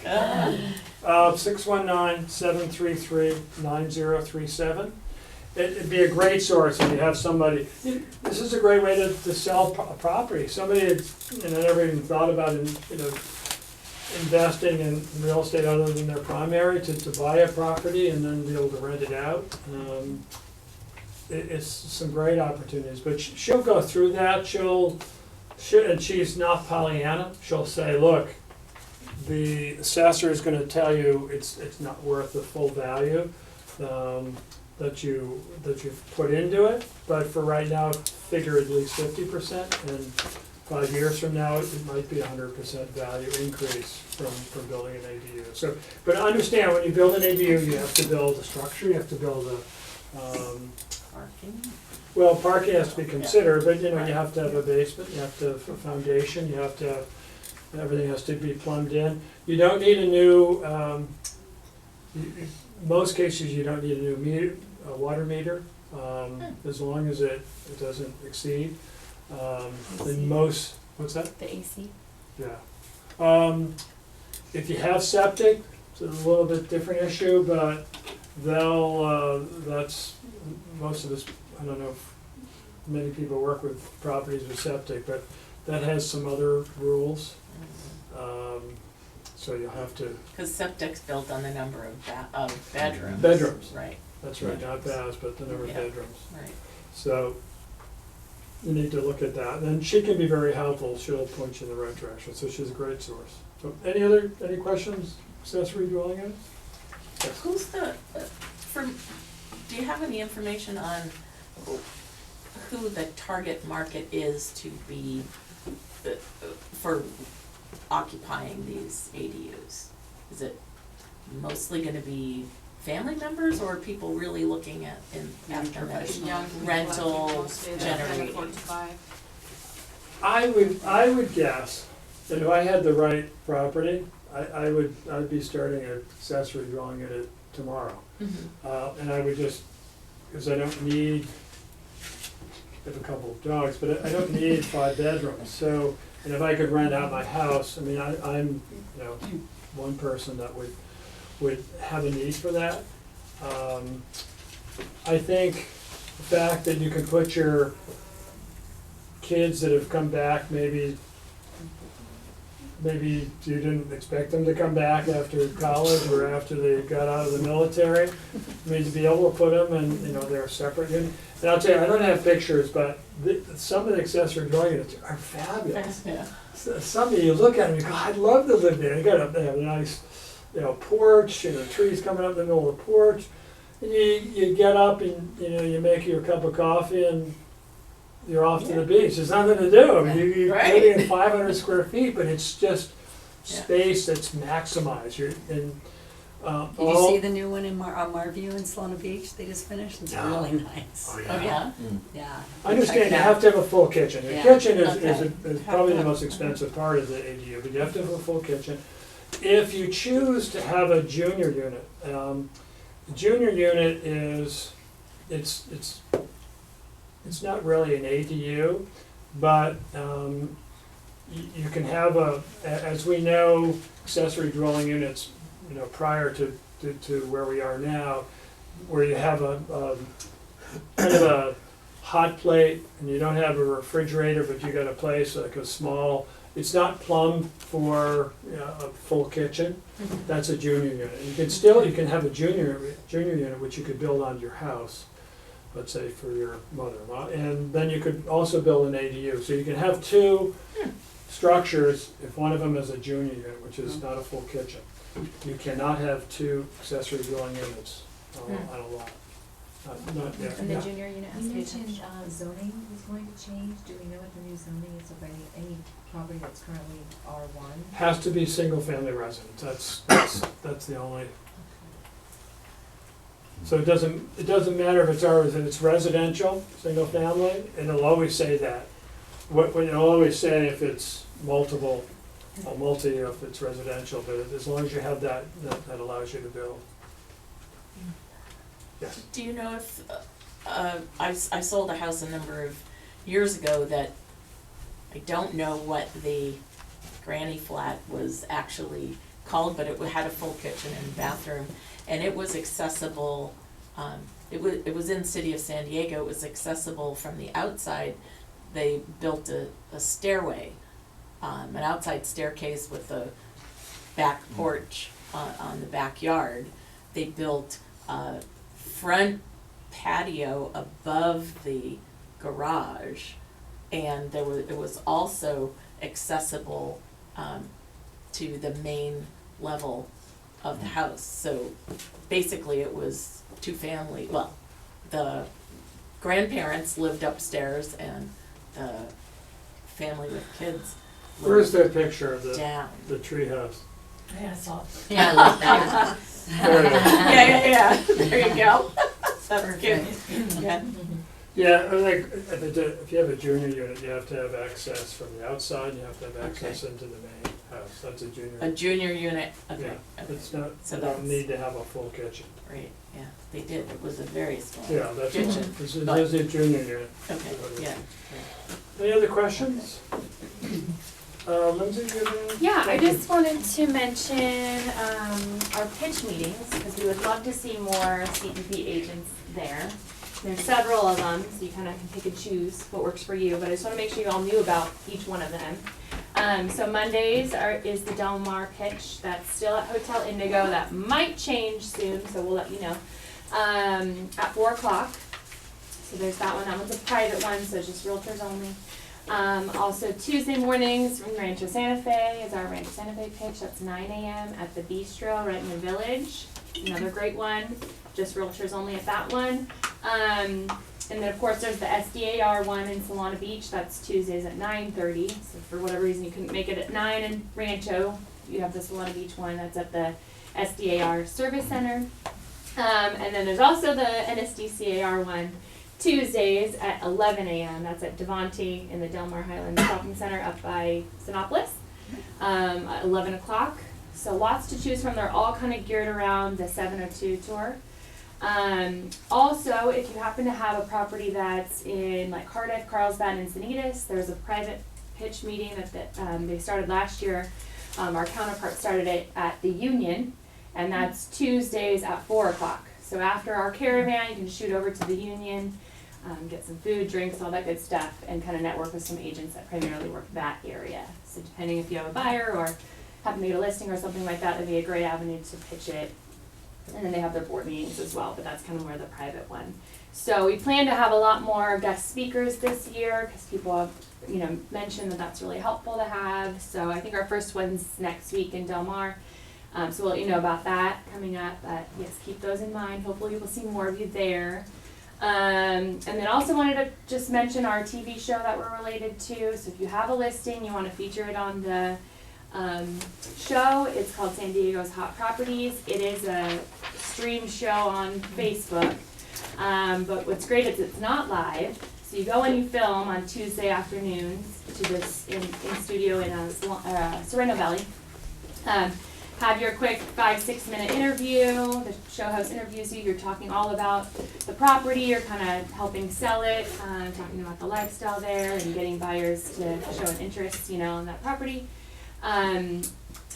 619-733-9037. It'd be a great source if you have somebody, this is a great way to sell a property. Somebody had, never even thought about, investing in real estate other than their primary, to buy a property and then be able to rent it out. It's some great opportunities, but she'll go through that. And she's not Pollyanna. She'll say, look, the assessor is gonna tell you it's not worth the full value that you've put into it, but for right now, figure at least 50%, and 5 years from now, it might be 100% value increase from building an ADU. So, but understand, when you build an ADU, you have to build a structure, you have to build a, Parking. well, parking has to be considered, but you have to have a basement, you have to have a foundation, you have to, everything has to be plumbed in. You don't need a new, most cases you don't need a new water meter, as long as it doesn't exceed. In most, what's that? The AC? Yeah. If you have septic, it's a little bit different issue, but that's, most of us, I don't know if many people work with properties with septic, but that has some other rules. So you'll have to. Because septic's built on the number of bedrooms. Bedrooms. Right, That's right, not baths, but the number of Yeah. bedrooms. right. So you need to look at that. And she can be very helpful. She'll point you in the right direction. So she's a great source. So any questions, accessory dwelling units? Yes. Who's the, do you have any information on who the target market is to be, for occupying these ADUs? Is it mostly gonna be family members, or are people really looking at them as rental generating? I would guess that if I had the right property, I'd be starting an accessory dwelling unit tomorrow. And I would just, because I don't need, I have a couple of dogs, but I don't need 5 bedrooms. So, and if I could rent out my house, I mean, I'm one person that would have a need for that. I think the fact that you can put your kids that have come back, maybe you didn't expect them to come back after college or after they got out of the military. I mean, to be able to put them in, they're separate units. And I'll tell you, I don't have pictures, but some of the accessory dwelling units are fabulous. Yeah. Some of you look at them, you go, I'd love to live there. They have a nice, porch, trees coming up in the middle of the porch. And you get up and, you make your cup of coffee and you're off to the beach. There's nothing to do. I mean, you're living in 500 square feet, but it's just space that's maximized. Did you see the new one in Marview in Solana Beach? They just finished. It's really nice. Oh, Oh, yeah? Yeah. I understand you have to have a full kitchen. The Yeah. kitchen is Okay. probably the most expensive part of the ADU, but you have to have a full kitchen. If you choose to have a junior unit, the junior unit is, it's not really an ADU, but you can have as we know, accessory dwelling units, prior to where we are now, where you have a kind of a hot plate and you don't have a refrigerator, but you got a place like a small, it's not plumbed for a full kitchen. That's a junior unit. You can have a junior unit which you could build on your house, let's say for your mother-in-law, and then you could also build an ADU. So you can have 2 structures if one of them is a junior unit, which is not a full kitchen. You cannot have 2 accessory dwelling units on a lot. not yet, And the yeah. junior unit has You to be mentioned attached. zoning was going to change, do we know what the new zoning is of any property that's currently R1? Has to be single-family residence, that's the only. So it doesn't matter if it's residential, single-family, and it'll always say that. It'll always say if it's multiple, or multi if it's residential, but as long as you have that allows you to build. Yes. Do you know if, I sold a house a number of years ago that I don't know what the granny flat was actually called, but it had a full kitchen and bathroom, and it was accessible, it was in the city of San Diego, it was accessible from the outside. They built a stairway, an outside staircase with a back porch on the backyard. They built a front patio above the garage, and it was also accessible to the main level of the house. So basically it was two-family, well, the grandparents lived upstairs and the family with kids Where's lived that picture of the down. treehouse? Yeah, I saw it. Yeah, I like that. There it is. Yeah, there you go. That's good. Yeah. Yeah, like, if you have a junior unit, you have to have access from the outside, you have to have access into the main house, that's a junior. A junior unit, okay, Yeah, okay, it's not, So you don't that's- need to have a full kitchen. right, yeah, they did, it was a very small Yeah, that's, kitchen. this is but- a junior unit. Okay, yeah. Any other questions? Lindsay, you have any? Yeah, I just wanted to mention, our pitch meetings, because we would love to see more CPP agents there. There's several of them, so you kinda can pick and choose what works for you, but I just wanna make sure you all knew about each one of them. So Mondays is the Del Mar pitch, that's still at Hotel Indigo, that might change soon, so we'll let you know. At 4 o'clock, so there's that one's a private one, so it's just realtors only. Also Tuesday mornings from Rancho Santa Fe is our Rancho Santa Fe pitch, that's 9 AM at the Bistro right in the Village, another great one, just realtors only at that one. And then of course there's the SDAR one in Solana Beach, that's Tuesdays at 9:30, so for whatever reason you couldn't make it at 9 in Rancho, you have the Solana Beach one, that's at the SDAR Service Center. And then there's also the NSDCAR one, Tuesdays at 11 AM, that's at Devontae in the Del Mar Highlands Shopping Center up by Sinopolis, at 11 o'clock. So lots to choose from, they're all kind of geared around the 702 tour. Also, if you happen to have a property that's in like Cardiff, Carlsbad, and Encinitas, there's a private pitch meeting that they started last year. Our counterpart started it at the Union, and that's Tuesdays at 4 o'clock. So after our caravan, you can shoot over to the Union, get some food, drinks, all that good stuff, and kind of network with some agents that primarily work that area. So depending if you have a buyer or happen to get a listing or something like that, that'd be a great avenue to pitch it. And then they have their board meetings as well, but that's kind of more the private one. So we plan to have a lot more guest speakers this year, because people have, mentioned that that's really helpful to have. So I think our first one's next week in Del Mar. So we'll let you know about that coming up, but yes, keep those in mind. Hopefully we'll see more of you there. And then also wanted to just mention our TV show that we're related to. So if you have a listing, you want to feature it on the show, it's called San Diego's Hot Properties. It is a stream show on Facebook, but what's great is it's not live. So you go and you film on Tuesday afternoons to this in studio in Sereno Valley. Have your quick 5-6 minute interview. The show host interviews you. You're talking all about the property. You're kind of helping sell it, talking about the lifestyle there and getting buyers to show an interest, in that property. And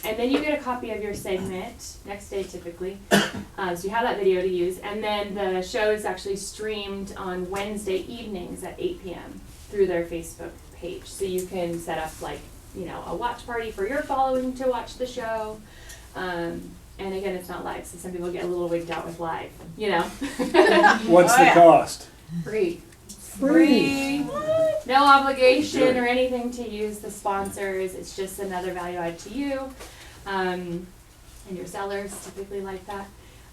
then you get a copy of your segment next day typically. So you have that video to use. And then the show is actually streamed on Wednesday evenings at 8 p.m. through their Facebook page. So you can set up a watch party for your following to watch the show. And again, it's not live, so some people get a little wigged out with live, What's the cost? Free. No obligation or anything to use the sponsors. It's just another value add to you. And your sellers typically like that.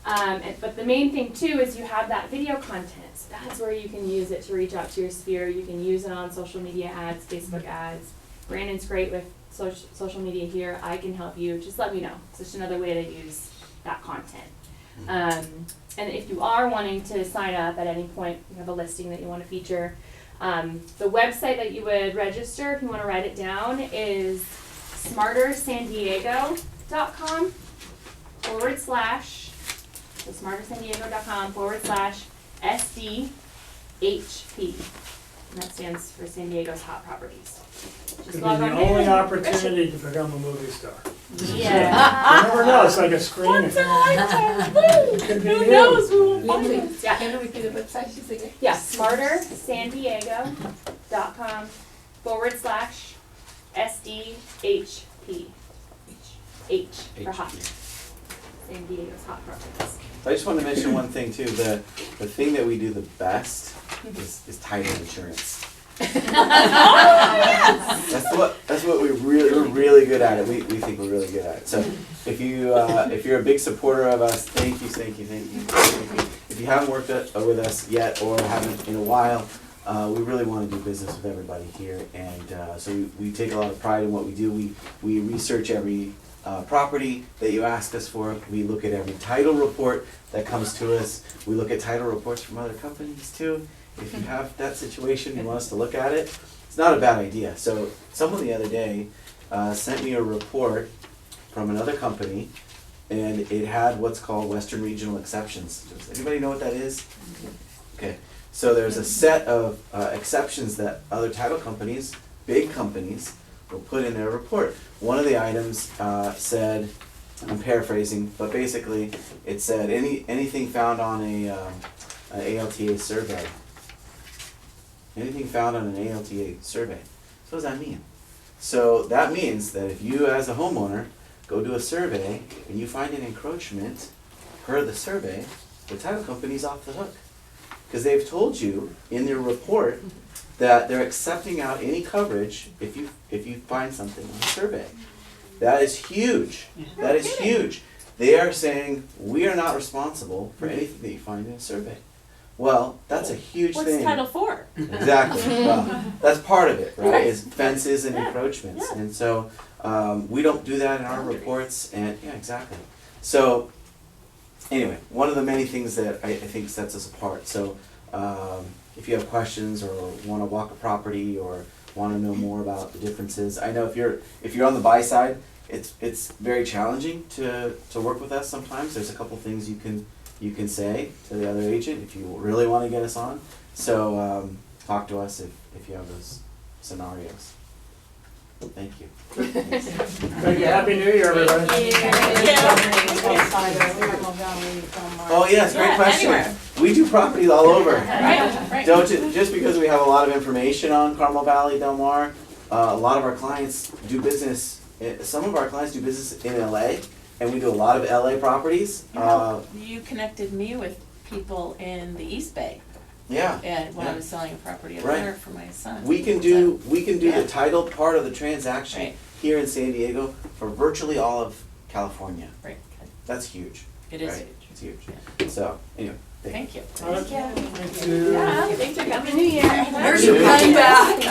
But the main thing too is you have that video content. So that's where you can use it to reach out to your sphere. You can use it on social media ads, Facebook ads. Brandon's great with social media here. I can help you. Just let me know. It's just another way to use that content. And if you are wanting to sign up at any point, you have a listing that you want to feature. The website that you would register, if you want to write it down, is smartersandiego.com / so smartersandiego.com / SDHP. And that stands for San Diego's Hot Properties. Could Just be log the on only there. opportunity to become a movie star. Yeah. You never know, it's like a screening. Once in a lifetime, Could be who you. knows who will find Lindsey, us? Yeah. can you repeat the website she's again? Yeah, smartersandiego.com / SDHP. H for hot. San Diego's Hot Properties. I just want to mention one thing too. The thing that we do the best is title insurance. That's what we're really good at it. We think we're really good at it. So if you're a big supporter of us, thank you. If you haven't worked with us yet or haven't in a while, we really want to do business with everybody here, and so we take a lot of pride in what we do. We research every property that you ask us for. We look at every title report that comes to us. We look at title reports from other companies too. If you have that situation, you want us to look at it, it's not a bad idea. So someone the other day sent me a report from another company, and it had what's called Western Regional Exceptions. Does anybody know what that is? Okay, so there's a set of exceptions that other title companies, big companies, will put in their report. One of the items said, I'm paraphrasing, but basically it said anything found on an ALTA survey. Anything found on an ALTA survey. So what does that mean? So that means that if you as a homeowner go do a survey and you find an encroachment per the survey, the title company's off the hook. Because they've told you in their report that they're accepting out any coverage if you find something on the survey. That is huge. That is huge. They are saying we are not responsible for anything that you find in a survey. Well, that's a huge What's thing. Title IV? Exactly. Well, that's part of it, right? Is fences and encroachments, Yeah. and so we don't do that in our reports. And yeah, exactly. So anyway, one of the many things that I think sets us apart. So if you have questions or want to walk a property or want to know more about the differences, I know if you're on the buy side, it's very challenging to work with us sometimes. There's a couple things you can say to the other agent if you really want to get us on. So talk to us if you have those scenarios. Thank you. Thank you. Happy New Year, everybody. Oh yes, great Yeah, question. anywhere. We do properties all over. Right. Don't just because we have a lot of information on Carmel Valley, Del Mar, a lot of our clients do business. Some of our clients do business in LA, and we do a lot of LA properties. You connected me with people in the East Bay, Yeah. and when I Yeah. was selling a property up Right. there for my son. We can do Yeah. the title part of the transaction Right. here in San Diego for virtually all of California. Right, That's huge. it is right? huge. It's huge. So anyway, Thank you. Thank you. Yeah, thanks for coming. New Year. There's your pen back.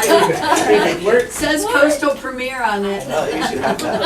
Where- Says Coastal Premiere on it. You should have that.